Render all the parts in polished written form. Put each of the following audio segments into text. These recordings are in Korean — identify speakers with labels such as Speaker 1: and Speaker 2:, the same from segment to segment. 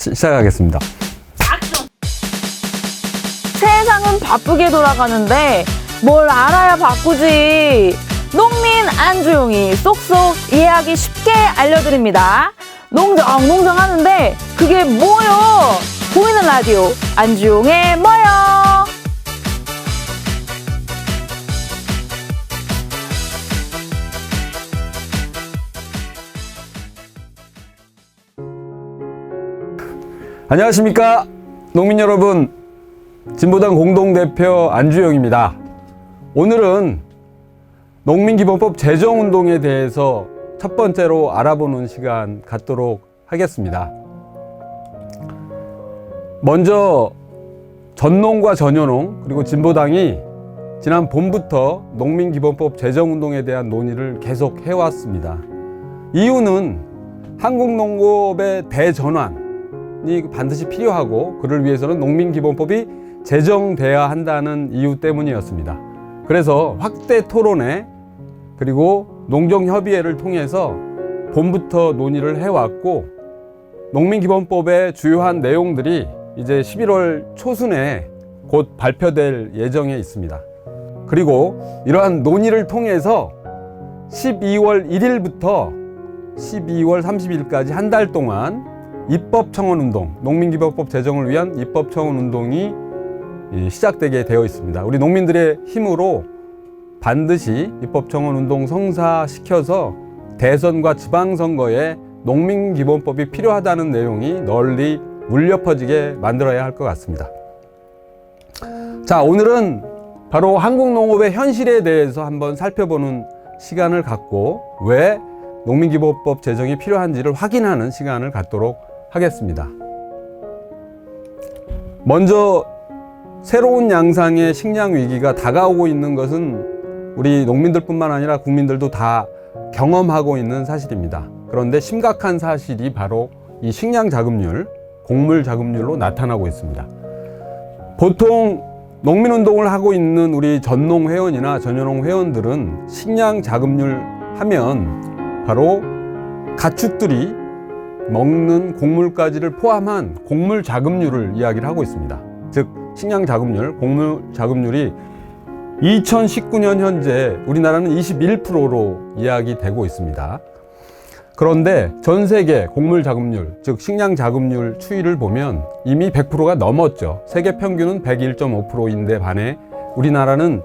Speaker 1: 시작하겠습니다.
Speaker 2: 세상은 바쁘게 돌아가는데 뭘 알아야 바쁘지. 농민 안주용이 쏙쏙 이해하기 쉽게 알려드립니다. 농정 하는데 그게 뭐요? 보이는 라디오 안주용의 뭐요?
Speaker 1: 안녕하십니까 농민 여러분, 진보당 공동대표 안주용입니다. 오늘은 농민기본법 제정운동에 대해서 첫 번째로 알아보는 시간 갖도록 하겠습니다. 먼저 전농과 전여농 그리고 진보당이 지난 봄부터 농민기본법 제정운동에 대한 논의를 계속 해왔습니다. 이유는 한국농업의 대전환이 반드시 필요하고 그를 위해서는 농민기본법이 제정돼야 한다는 이유 때문이었습니다. 그래서 확대 토론회 그리고 농정협의회를 통해서 봄부터 논의를 해왔고, 농민기본법의 주요한 내용들이 이제 11월 초순에 곧 발표될 예정에 있습니다. 그리고 이러한 논의를 통해서 12월 1일부터 12월 30일까지 한 달 동안 입법청원운동, 농민기본법 제정을 위한 입법청원운동이 시작되게 되어 있습니다. 우리 농민들의 힘으로 반드시 입법청원운동 성사시켜서 대선과 지방선거에 농민기본법이 필요하다는 내용이 널리 울려 퍼지게 만들어야 할 것 같습니다. 자, 오늘은 바로 한국농업의 현실에 대해서 한번 살펴보는 시간을 갖고 왜 농민기본법 제정이 필요한지를 확인하는 시간을 갖도록 하겠습니다. 먼저 새로운 양상의 식량 위기가 다가오고 있는 것은 우리 농민들뿐만 아니라 국민들도 다 경험하고 있는 사실입니다. 그런데 심각한 사실이 바로 이 식량 자급률, 곡물 자급률로 나타나고 있습니다. 보통 농민운동을 하고 있는 우리 전농 회원이나 전여농 회원들은 식량 자급률 하면 바로 가축들이 먹는 곡물까지를 포함한 곡물 자급률을 이야기를 하고 있습니다. 즉 식량 자급률, 곡물 자급률이 2019년 현재 우리나라는 21%로 이야기되고 있습니다. 그런데 전 세계 곡물 자급률, 즉 식량 자급률 추이를 보면 이미 100%가 넘었죠. 세계 평균은 101.5%인데 반해 우리나라는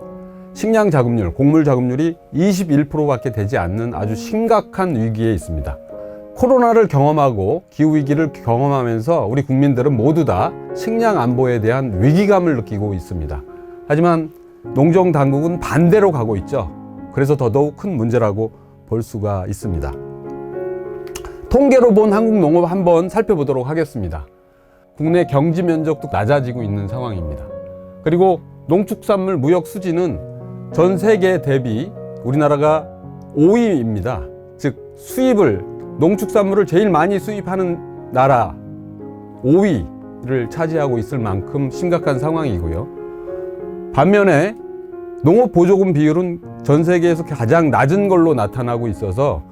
Speaker 1: 식량 자급률, 곡물 자급률이 21%밖에 되지 않는 아주 심각한 위기에 있습니다. 코로나를 경험하고 기후위기를 경험하면서 우리 국민들은 모두 다 식량 안보에 대한 위기감을 느끼고 있습니다. 하지만 농정당국은 반대로 가고 있죠. 그래서 더더욱 큰 문제라고 볼 수가 있습니다. 통계로 본 한국 농업 한번 살펴보도록 하겠습니다. 국내 경지 면적도 낮아지고 있는 상황입니다. 그리고 농축산물 무역 수지는 전 세계 대비 우리나라가 5위입니다. 즉 수입을, 농축산물을 제일 많이 수입하는 나라 5위를 차지하고 있을 만큼 심각한 상황이고요. 반면에 농업보조금 비율은 전 세계에서 가장 낮은 걸로 나타나고 있어서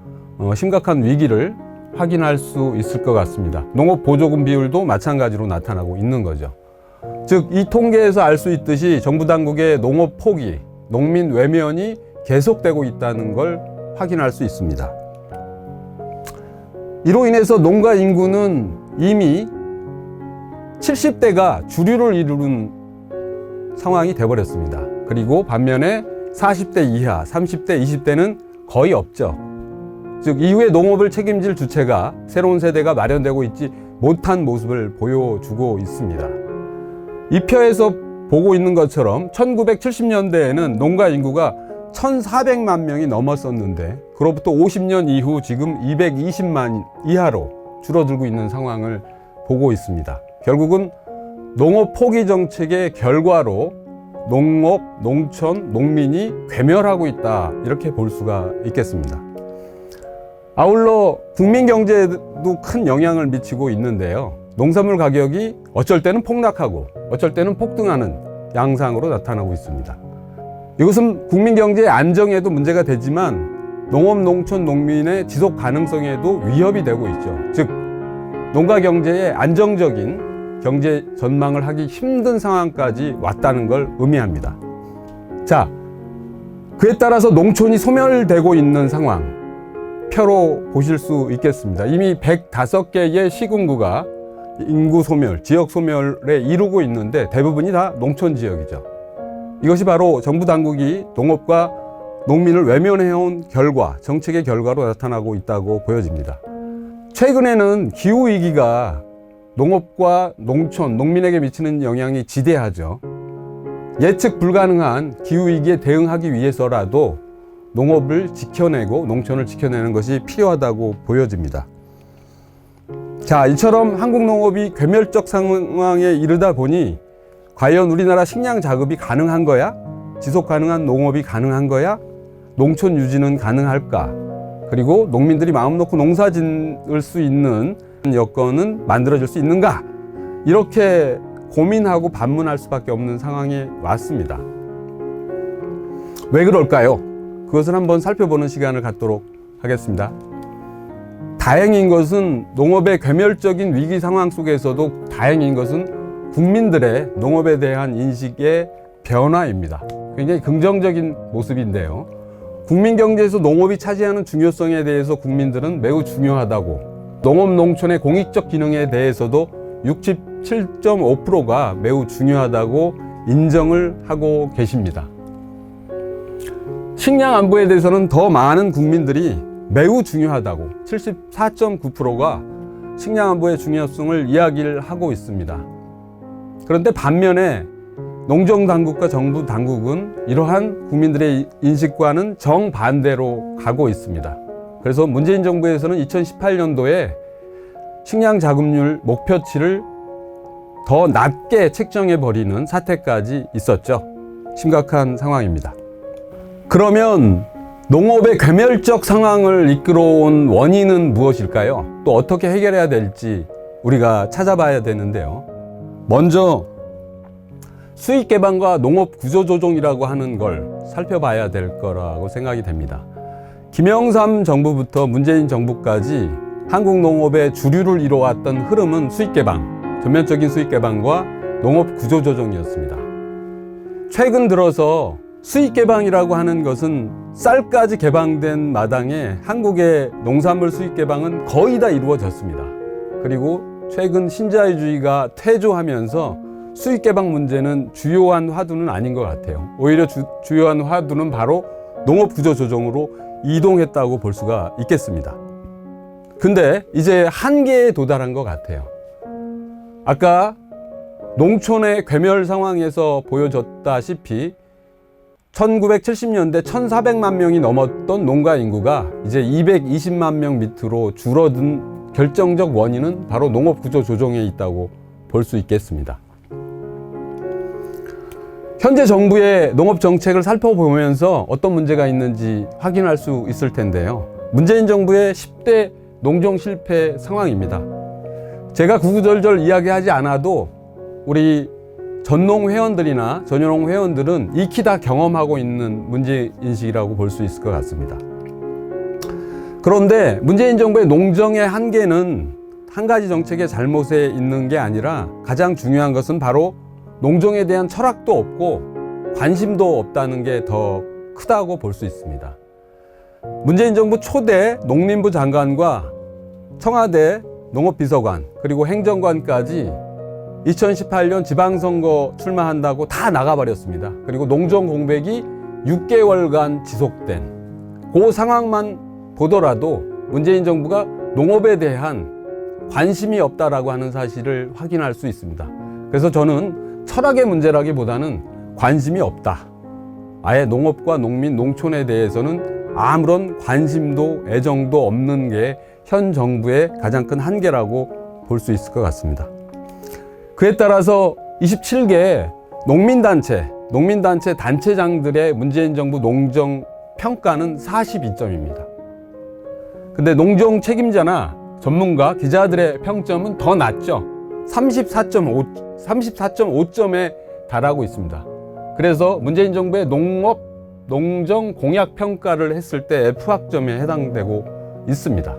Speaker 1: 심각한 위기를 확인할 수 있을 것 같습니다. 농업보조금 비율도 마찬가지로 나타나고 있는 거죠. 즉 이 통계에서 알 수 있듯이 정부 당국의 농업 포기, 농민 외면이 계속되고 있다는 걸 확인할 수 있습니다. 이로 인해서 농가 인구는 이미 70대가 주류를 이루는 상황이 되어버렸습니다. 그리고 반면에 40대 이하, 30대, 20대는 거의 없죠. 즉 이후에 농업을 책임질 주체가 새로운 세대가 마련되고 있지 못한 모습을 보여주고 있습니다. 이 표에서 보고 있는 것처럼 1970년대에는 농가 인구가 1,400만 명이 넘었었는데 그로부터 50년 이후 지금 220만 이하로 줄어들고 있는 상황을 보고 있습니다. 결국은 농업 포기 정책의 결과로 농업, 농촌, 농민이 괴멸하고 있다, 이렇게 볼 수가 있겠습니다. 아울러 국민 경제에도 큰 영향을 미치고 있는데요. 농산물 가격이 어쩔 때는 폭락하고 어쩔 때는 폭등하는 양상으로 나타나고 있습니다. 이것은 국민 경제의 안정에도 문제가 되지만 농업, 농촌, 농민의 지속 가능성에도 위협이 되고 있죠. 즉 농가 경제의 안정적인 경제 전망을 하기 힘든 상황까지 왔다는 걸 의미합니다. 자, 그에 따라서 농촌이 소멸되고 있는 상황 표로 보실 수 있겠습니다. 이미 105개의 시군구가 인구 소멸, 지역 소멸에 이르고 있는데 대부분이 다 농촌 지역이죠. 이것이 바로 정부 당국이 농업과 농민을 외면해온 결과, 정책의 결과로 나타나고 있다고 보여집니다. 최근에는 기후위기가 농업과 농촌, 농민에게 미치는 영향이 지대하죠. 예측 불가능한 기후위기에 대응하기 위해서라도 농업을 지켜내고 농촌을 지켜내는 것이 필요하다고 보여집니다. 자, 이처럼 한국 농업이 괴멸적 상황에 이르다 보니 과연 우리나라 식량 자급이 가능한 거야? 지속 가능한 농업이 가능한 거야? 농촌 유지는 가능할까? 그리고 농민들이 마음 놓고 농사 짓을 수 있는 여건은 만들어질 수 있는가? 이렇게 고민하고 반문할 수밖에 없는 상황에 왔습니다. 왜 그럴까요? 그것을 한번 살펴보는 시간을 갖도록 하겠습니다. 다행인 것은 농업의 괴멸적인 위기 상황 속에서도 다행인 것은 국민들의 농업에 대한 인식의 변화입니다. 굉장히 긍정적인 모습인데요. 국민 경제에서 농업이 차지하는 중요성에 대해서 국민들은 매우 중요하다고, 농업 농촌의 공익적 기능에 대해서도 67.5%가 매우 중요하다고 인정을 하고 계십니다. 식량 안보에 대해서는 더 많은 국민들이 매우 중요하다고 74.9%가 식량 안보의 중요성을 이야기를 하고 있습니다. 그런데 반면에 농정당국과 정부 당국은 이러한 국민들의 인식과는 정반대로 가고 있습니다. 그래서 문재인 정부에서는 2018년도에 식량 자급률 목표치를 더 낮게 책정해버리는 사태까지 있었죠. 심각한 상황입니다. 그러면 농업의 괴멸적 상황을 이끌어온 원인은 무엇일까요? 또 어떻게 해결해야 될지 우리가 찾아봐야 되는데요. 먼저 수익 개방과 농업 구조 조정이라고 하는 걸 살펴봐야 될 거라고 생각이 됩니다. 김영삼 정부부터 문재인 정부까지 한국 농업의 주류를 이뤄왔던 흐름은 수익 개방, 전면적인 수익 개방과 농업 구조 조정이었습니다. 최근 들어서 수익 개방이라고 하는 것은 쌀까지 개방된 마당에 한국의 농산물 수익 개방은 거의 다 이루어졌습니다. 그리고 최근 신자유주의가 퇴조하면서 수익 개방 문제는 주요한 화두는 아닌 것 같아요. 오히려 주요한 화두는 바로 농업 구조 조정으로 이동했다고 볼 수가 있겠습니다. 근데 이제 한계에 도달한 것 같아요. 아까 농촌의 괴멸 상황에서 보여줬다시피 1970년대 1,400만 명이 넘었던 농가 인구가 이제 220만 명 밑으로 줄어든 결정적 원인은 바로 농업 구조 조정에 있다고 볼 수 있겠습니다. 현재 정부의 농업 정책을 살펴보면서 어떤 문제가 있는지 확인할 수 있을 텐데요. 문재인 정부의 10대 농정 실패 상황입니다. 제가 구구절절 이야기하지 않아도 우리 전농 회원들이나 전현농 회원들은 익히 다 경험하고 있는 문제인식이라고 볼 수 있을 것 같습니다. 그런데 문재인 정부의 농정의 한계는 한 가지 정책의 잘못에 있는 게 아니라 가장 중요한 것은 바로 농정에 대한 철학도 없고 관심도 없다는 게 더 크다고 볼 수 있습니다. 문재인 정부 초대 농림부 장관과 청와대 농업비서관 그리고 행정관까지 2018년 지방선거 출마한다고 다 나가버렸습니다. 그리고 농정 공백이 6개월간 지속된 그 상황만 보더라도 문재인 정부가 농업에 대한 관심이 없다라고 하는 사실을 확인할 수 있습니다. 그래서 저는 철학의 문제라기보다는 관심이 없다. 아예 농업과 농민, 농촌에 대해서는 아무런 관심도 애정도 없는 게 현 정부의 가장 큰 한계라고 볼 수 있을 것 같습니다. 그에 따라서 27개 농민단체 단체장들의 문재인 정부 농정 평가는 42점입니다. 근데 농정 책임자나 전문가, 기자들의 평점은 더 낮죠. 34.5점에 달하고 있습니다. 그래서 문재인 정부의 농정 공약 평가를 했을 때 F학점에 해당되고 있습니다.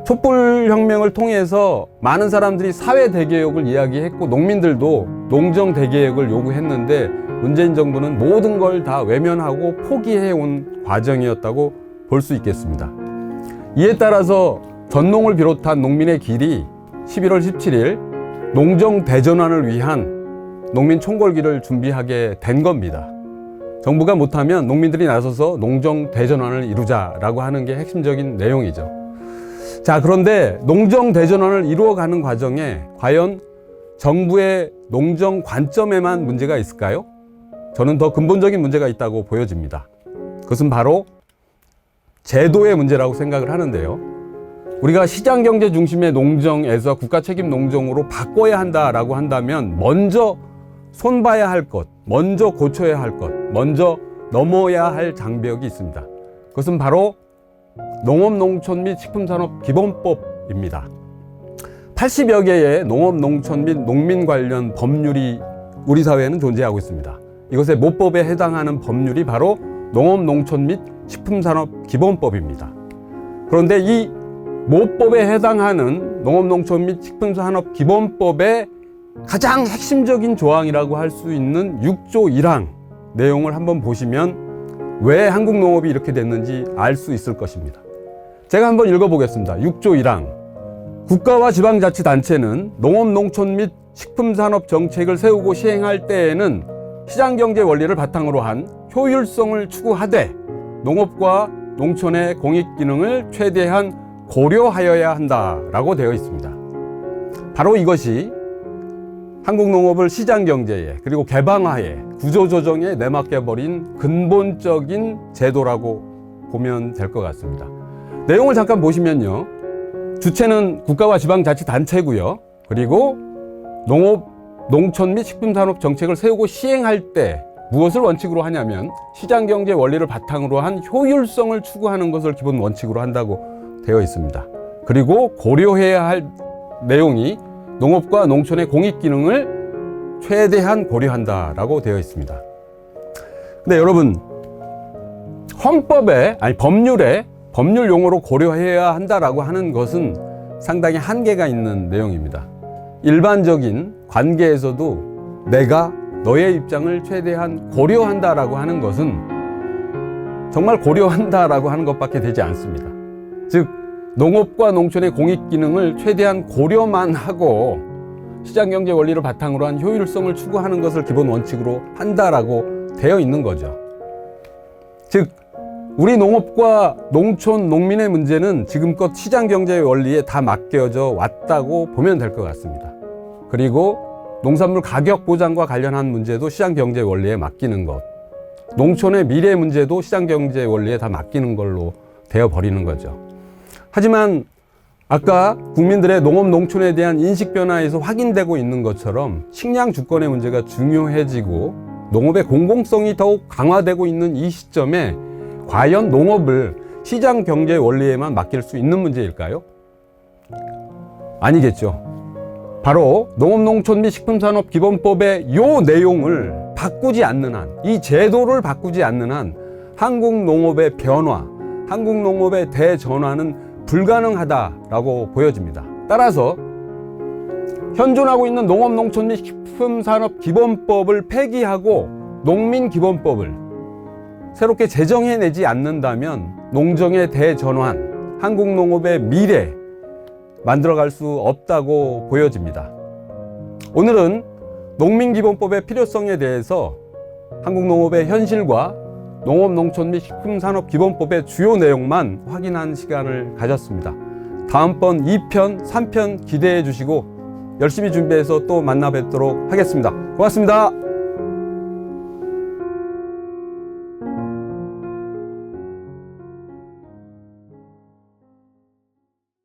Speaker 1: 촛불혁명을 통해서 많은 사람들이 사회 대개혁을 이야기했고 농민들도 농정 대개혁을 요구했는데 문재인 정부는 모든 걸 다 외면하고 포기해온 과정이었다고 볼 수 있겠습니다. 이에 따라서 전농을 비롯한 농민의 길이 11월 17일 농정 대전환을 위한 농민 총궐기를 준비하게 된 겁니다. 정부가 못하면 농민들이 나서서 농정 대전환을 이루자라고 하는 게 핵심적인 내용이죠. 자, 그런데 농정 대전환을 이루어가는 과정에 과연 정부의 농정 관점에만 문제가 있을까요? 저는 더 근본적인 문제가 있다고 보여집니다. 그것은 바로 제도의 문제라고 생각을 하는데요. 우리가 시장경제 중심의 농정에서 국가책임 농정으로 바꿔야 한다라고 한다면 먼저 손봐야 할 것, 먼저 고쳐야 할 것, 먼저 넘어야 할 장벽이 있습니다. 그것은 바로 농업, 농촌 및 식품산업 기본법입니다. 80여 개의 농업, 농촌 및 농민 관련 법률이 우리 사회에는 존재하고 있습니다. 이것의 모법에 해당하는 법률이 바로 농업, 농촌 및 식품산업 기본법입니다. 그런데 이 모법에 해당하는 농업, 농촌 및 식품산업 기본법의 가장 핵심적인 조항이라고 할 수 있는 6조 1항 내용을 한번 보시면 왜 한국 농업이 이렇게 됐는지 알 수 있을 것입니다. 제가 한번 읽어보겠습니다. 6조 1항. 국가와 지방자치단체는 농업, 농촌 및 식품산업 정책을 세우고 시행할 때에는 시장경제 원리를 바탕으로 한 효율성을 추구하되 농업과 농촌의 공익기능을 최대한 고려하여야 한다라고 되어 있습니다. 바로 이것이 한국 농업을 시장경제에 그리고 개방화에 구조조정에 내맡겨버린 근본적인 제도라고 보면 될 것 같습니다. 내용을 잠깐 보시면요. 주체는 국가와 지방자치단체고요. 그리고 농업, 농촌 및 식품산업 정책을 세우고 시행할 때 무엇을 원칙으로 하냐면 시장경제 원리를 바탕으로 한 효율성을 추구하는 것을 기본 원칙으로 한다고 되어 있습니다. 그리고 고려해야 할 내용이 농업과 농촌의 공익기능을 최대한 고려한다라고 되어 있습니다. 근데 여러분, 법률 용어로 고려해야 한다라고 하는 것은 상당히 한계가 있는 내용입니다. 일반적인 관계에서도 내가 너의 입장을 최대한 고려한다라고 하는 것은 정말 고려한다라고 하는 것밖에 되지 않습니다. 즉, 농업과 농촌의 공익기능을 최대한 고려만 하고 시장경제 원리를 바탕으로 한 효율성을 추구하는 것을 기본 원칙으로 한다라고 되어 있는 거죠. 즉, 우리 농업과 농촌 농민의 문제는 지금껏 시장경제 원리에 다 맡겨져 왔다고 보면 될 것 같습니다. 그리고 농산물 가격 보장과 관련한 문제도 시장경제 원리에 맡기는 것, 농촌의 미래 문제도 시장경제 원리에 다 맡기는 걸로 되어버리는 거죠. 하지만 아까 국민들의 농업, 농촌에 대한 인식 변화에서 확인되고 있는 것처럼 식량 주권의 문제가 중요해지고 농업의 공공성이 더욱 강화되고 있는 이 시점에 과연 농업을 시장 경제 원리에만 맡길 수 있는 문제일까요? 아니겠죠. 바로 농업, 농촌 및 식품산업 기본법의 이 내용을 바꾸지 않는 한, 이 제도를 바꾸지 않는 한 한국 농업의 변화, 한국 농업의 대전환은 불가능하다라고 보여집니다. 따라서 현존하고 있는 농업, 농촌 및 식품산업 기본법을 폐기하고 농민기본법을 새롭게 제정해내지 않는다면 농정의 대전환, 한국 농업의 미래 만들어갈 수 없다고 보여집니다. 오늘은 농민기본법의 필요성에 대해서 한국 농업의 현실과 농업, 농촌 및 식품산업기본법의 주요 내용만 확인한 시간을 가졌습니다. 다음번 2편, 3편 기대해 주시고 열심히 준비해서 또 만나 뵙도록 하겠습니다. 고맙습니다.